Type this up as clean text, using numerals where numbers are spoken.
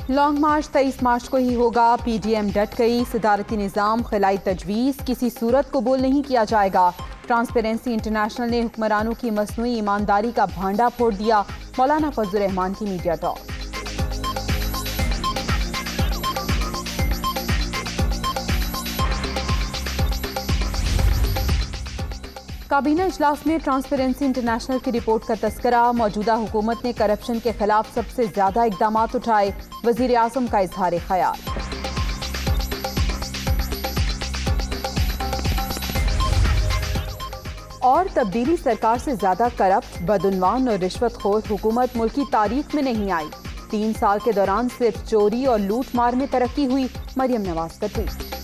Long मार्च 23 मार्च को ही होगा। PDM डट गई। सदारती निज़ाम खिलाई तजवीज़ किसी सूरत कबूल नहीं किया जाएगा। ट्रांसपेरेंसी इंटरनेशनल ने हुक्मरानों की मसनूई ईमानदारी का भांडा फोड़ दिया। मौलाना फजल रहमान की मीडिया टॉक। काबीना इजलास में ट्रांसपेरेंसी इंटरनेशनल की रिपोर्ट का तस्करा। मौजूदा हुकूमत ने करप्शन के खिलाफ सबसे ज्यादा इकदाम उठाए। वजीर आजम का इजहार ख्याल। और तब्दीली सरकार से ज्यादा करप्ट, बदउनवान और रिश्वतखोर हुकूमत मुल्क की तारीख में नहीं आई। 3 साल के दौरान सिर्फ चोरी और लूट मार में तरक्की हुई। मरियम नवाज का ट्वीट।